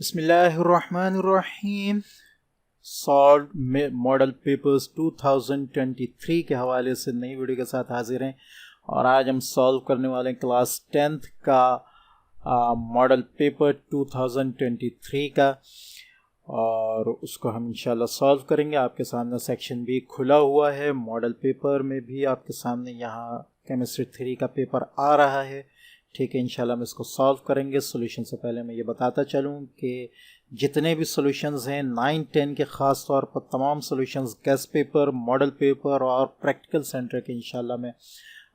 बिस्मिल्लाहिर्रहमानिर्रहीम। Solve model papers 2023 के हवाले से नई वीडियो के साथ हाजिर हैं और आज हम सॉल्व करने वाले हैं क्लास 10th का मॉडल पेपर 2023 का और उसको हम इंशाल्लाह सॉल्व करेंगे। आपके सामने सेक्शन बी खुला हुआ है। मॉडल पेपर में भी आपके सामने यहाँ केमिस्ट्री 3 का पेपर आ रहा है। ठीक है, इंशाल्लाह हम इसको सॉल्व करेंगे। सॉल्यूशन से पहले मैं ये बताता चलूँ कि जितने भी सॉल्यूशंस हैं 9-10 के ख़ास तौर पर तमाम solutions guest paper, model paper और प्रैक्टिकल सेंटर के इंशाल्लाह मैं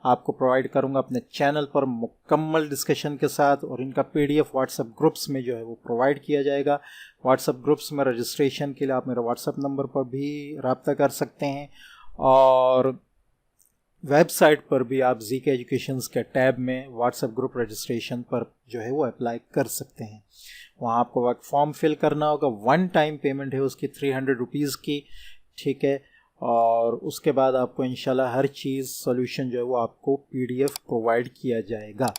आपको प्रोवाइड करूंगा अपने चैनल पर मुकम्मल डिस्कशन के साथ, और इनका पीडीएफ व्हाट्सएप ग्रुप्स में जो है वो प्रोवाइड किया जाएगा। व्हाट्सएप ग्रुप्स में रजिस्ट्रेशन के लिए आप मेरे व्हाट्सएप नंबर पर भी रब्ता कर सकते हैं और वेबसाइट पर भी आप जीके एजुकेशंस के टैब में व्हाट्सएप ग्रुप रजिस्ट्रेशन पर जो है वो अप्लाई कर सकते हैं। वहाँ आपको एक फॉर्म फिल करना होगा। 1 टाइम पेमेंट है उसकी 300 रुपीज़ की। ठीक है, और उसके बाद आपको इंशाल्लाह हर चीज़ सॉल्यूशन जो है वो आपको पीडीएफ प्रोवाइड किया जाएगा।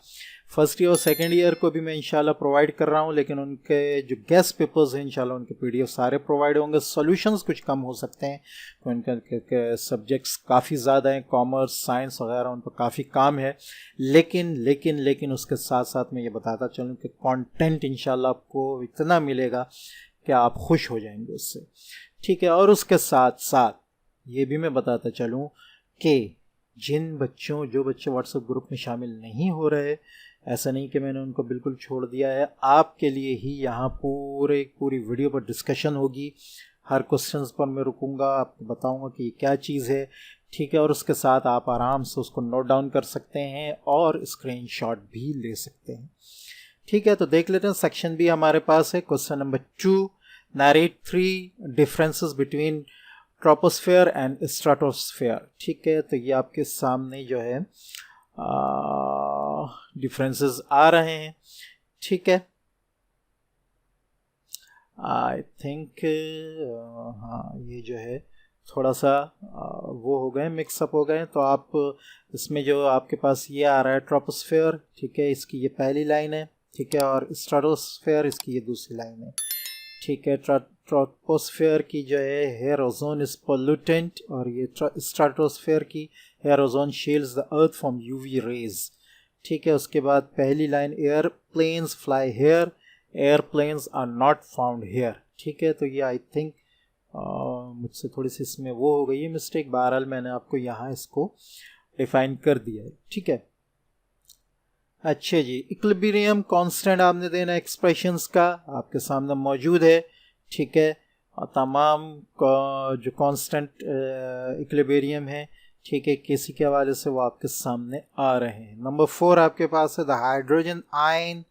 फर्स्ट ईयर और सेकेंड ईयर को भी मैं इंशाल्लाह प्रोवाइड कर रहा हूँ, लेकिन उनके जो गेस्ट पेपर्स हैं इंशाल्लाह उनके पीडीएफ सारे प्रोवाइड होंगे। सॉल्यूशंस कुछ कम हो सकते हैं तो उनके सब्जेक्ट्स काफ़ी ज़्यादा हैं, कॉमर्स, साइंस वगैरह, उन पर काफ़ी काम है। लेकिन उसके साथ साथ मैं ये बताता चलूँ कि कंटेंट इंशाल्लाह आपको इतना मिलेगा कि आप खुश हो जाएंगे उससे। ठीक है, और उसके साथ साथ ये भी मैं बताता चलूँ कि जो बच्चे व्हाट्सएप ग्रुप में शामिल नहीं हो रहे, ऐसा नहीं कि मैंने उनको बिल्कुल छोड़ दिया है। आपके लिए ही यहाँ पूरी वीडियो पर डिस्कशन होगी। हर क्वेश्चंस पर मैं रुकूंगा, आपको बताऊंगा कि ये क्या चीज़ है। ठीक है, और उसके साथ आप आराम से उसको नोट डाउन कर सकते हैं और स्क्रीनशॉट भी ले सकते हैं। ठीक है, तो देख लेते हैं। सेक्शन बी हमारे पास है। Question number 2, narrate 3 differences between troposphere and stratosphere. ठीक है, तो ये आपके सामने जो है डिफरेंसेस आ रहे हैं। ठीक है, आई थिंक हाँ ये जो है थोड़ा सा वो हो गए, मिक्सअप हो गए। तो आप इसमें जो आपके पास ये आ रहा है ट्रोपोस्फेयर, ठीक है, इसकी ये पहली लाइन है। ठीक है, और स्ट्रेटोस्फेयर इसकी ये दूसरी लाइन है। ठीक है, ट्रोपोस्फेयर की जो है हेयर ओजोन इज पोल्यूटेंट, और ये स्ट्रेटोस्फेयर की here ozone shields the earth from UV rays. ठीक है, उसके बाद पहली line airplanes fly here, airplanes are not found here. ठीक है, तो ये आई थिंक मुझसे थोड़ी सी इसमें वो हो गई है मिस्टेक। बहरहाल मैंने आपको यहाँ इसको डिफाइन कर दिया है। ठीक है, अच्छा जी, इक्विलिब्रियम कांस्टेंट आपने देना एक्सप्रेशंस का आपके सामने मौजूद है। ठीक है, और तमाम जो कांस्टेंट इक्विलिब्रियम है, ठीक है, किसी के हवाले से वो आपके सामने आ रहे हैं। नंबर 4 आपके पास है द हाइड्रोजन आयन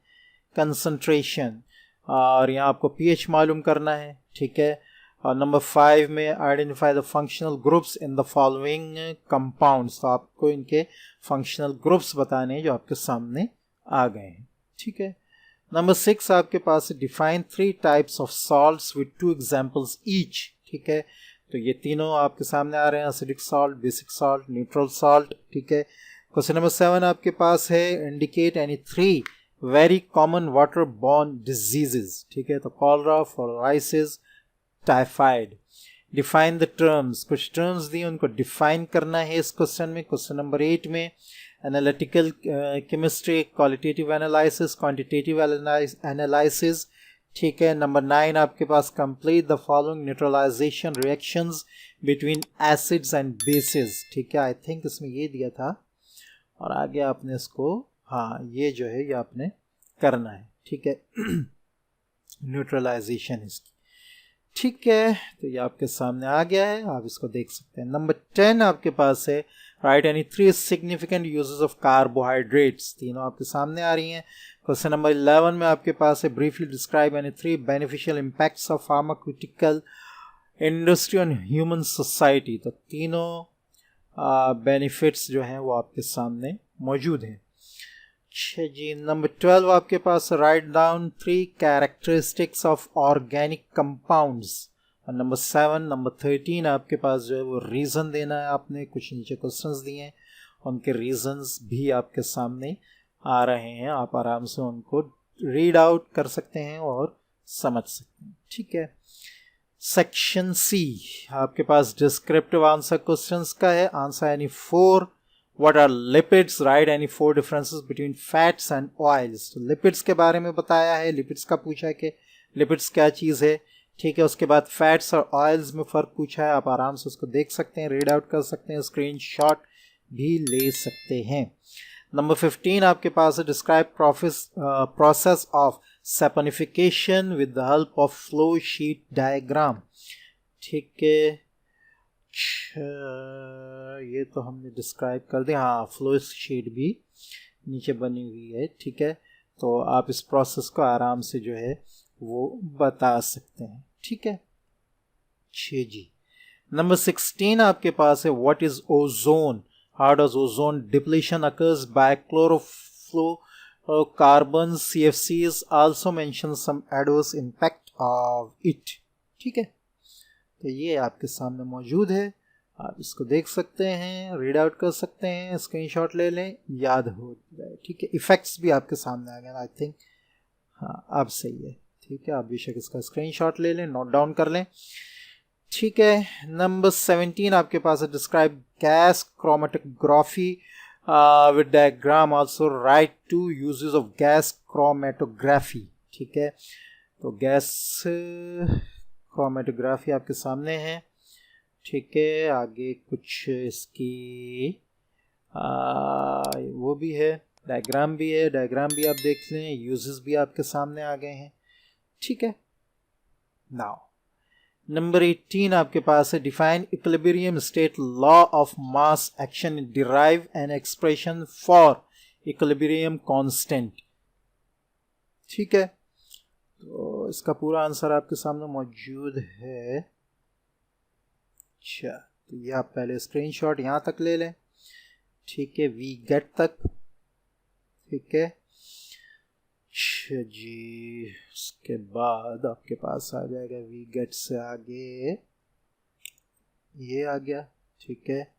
कंसंट्रेशन, और यहाँ आपको पीएच मालूम करना है। ठीक है, और नंबर 5 में identify the functional groups in the following compounds, तो आपको इनके फंक्शनल ग्रुप्स बताने हैं जो आपके सामने आ गए हैं। ठीक है, नंबर 6 आपके पास define 3 types of salts with 2 examples each. ठीक है, तो ये तीनों आपके सामने आ रहे हैं, acidic salt, basic salt, neutral salt. ठीक है, क्वेश्चन नंबर 7 आपके पास है indicate any 3 very common water borne diseases. ठीक है, तो cholera, fluorosis, typhoid. Define the terms, कुछ टर्म्स दिए उनको डिफाइन करना है इस क्वेश्चन में। क्वेश्चन नंबर 8 में analytical chemistry, qualitative analysis, quantitative analysis. ठीक है, नंबर 9 आपके पास complete the following neutralisation reactions between acids and bases. ठीक है, आई थिंक इसमें ये दिया था और आगे आपने इसको हाँ ये जो है ये आपने करना है। ठीक है, न्यूट्रलाइजेशन इसकी। ठीक है, तो ये आपके सामने आ गया है, आप इसको देख सकते हैं। नंबर 10 आपके पास है right any 3 significant uses of carbohydrates, तीनों आपके सामने आ रही हैं। क्वेश्चन नंबर 11 में आपके पास है briefly describe any 3 beneficial impacts of pharmaceutical industry on human society, तो तीनों बेनिफिट्स जो हैं वो आपके सामने मौजूद हैं। अच्छा जी, नंबर 12 आपके पास write down 3 characteristics of organic compounds, और नंबर 7 नंबर 13 आपके पास जो है वो रीज़न देना है। आपने कुछ नीचे क्वेश्चंस दिए हैं, उनके रीजंस भी आपके सामने आ रहे हैं, आप आराम से उनको रीड आउट कर सकते हैं और समझ सकते हैं। ठीक है, सेक्शन सी आपके पास डिस्क्रिप्टिव आंसर क्वेश्चंस का है। Answer any 4। What are lipids, right any 4 differences between fats and oils. तो लिपिड्स के बारे में बताया है, लिपिड्स का पूछा है कि लिपिड्स क्या चीज़ है। ठीक है, उसके बाद फैट्स और ऑयल्स में फ़र्क पूछा है, आप आराम से उसको देख सकते हैं, रीड आउट कर सकते हैं, स्क्रीनशॉट भी ले सकते हैं। नंबर 15 आपके पास है, describe process of saponification with the help of flow sheet diagram. ठीक है, ये तो हमने डिस्क्राइब कर दिया। हाँ, फ्लो शीट भी नीचे बनी हुई है। ठीक है, तो आप इस प्रोसेस को आराम से जो है वो बता सकते हैं। ठीक है, 6 जी। नंबर 16 आपके पास है, what is ozone, how does ozone depletion occurs by chlorofluorocarbons, CFCs also mention some adverse impact of it. ठीक है, तो ये आपके सामने मौजूद है, आप इसको देख सकते हैं, रीड आउट कर सकते हैं, स्क्रीनशॉट ले लें, याद हो जाए। ठीक है, इफेक्ट्स भी आपके सामने आ गए, आई थिंक हाँ अब सही है। ठीक है, आप बेशक इसका स्क्रीनशॉट ले लें, नोट डाउन कर लें। ठीक है, नंबर 17 आपके पास है, describe gas chromatography with diagram, also right 2 uses of gas chromatography. ठीक है, तो गैस क्रोमेटोग्राफी आपके सामने है। ठीक है, आगे कुछ इसकी वो भी है, डायग्राम भी है, डायग्राम भी आप देख लें, यूजेस भी आपके सामने आ गए हैं। ठीक है, नाउ नंबर 18 आपके पास है, define equilibrium state, law of mass action, derive an expression for equilibrium constant. ठीक है, तो इसका पूरा आंसर आपके सामने मौजूद है। अच्छा, तो ये आप पहले स्क्रीनशॉट यहां तक ले लें। ठीक है, वी गेट तक। ठीक है जी, उसके बाद आपके पास आ जाएगा वी गेट से आगे ये आ गया। ठीक है,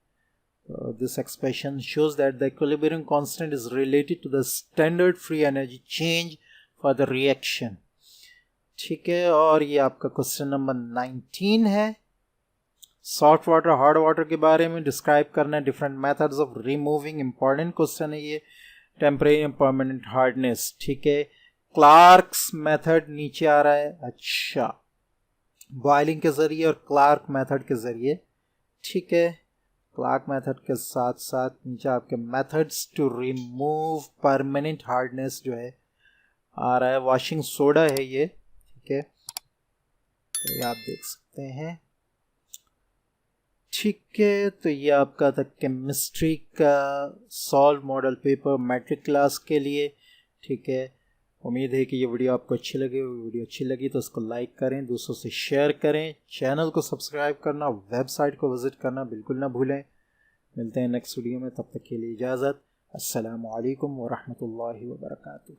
this expression shows that the equilibrium constant is related to the standard free energy change for the reaction. ठीक है, और ये आपका क्वेश्चन नंबर 19 है, सॉफ्ट वाटर हार्ड वाटर के बारे में डिस्क्राइब करना है, different methods of removing. Important question है ये, टेम्परेरी एंड परमानेंट हार्डनेस। ठीक है, क्लार्क्स मेथड नीचे आ रहा है। अच्छा, बॉइलिंग के जरिए और क्लार्क मेथड के जरिए। ठीक है, क्लार्क मेथड के साथ साथ नीचे आपके methods to remove permanent hardness जो है आ रहा है, वॉशिंग सोडा है ये। ठीक है, तो ये आप देख सकते हैं। ठीक है, तो ये आपका था केमिस्ट्री का solve model paper matric class के लिए। ठीक है, उम्मीद है कि ये वीडियो आपको अच्छी लगी। वीडियो अच्छी लगी तो उसको लाइक करें, दूसरों से शेयर करें, चैनल को सब्सक्राइब करना, वेबसाइट को विजिट करना बिल्कुल ना भूलें। मिलते हैं नेक्स्ट वीडियो में, तब तक के लिए इजाज़त। अस्सलामु अलैकुम व रहमतुल्लाहि व बरकातुहू।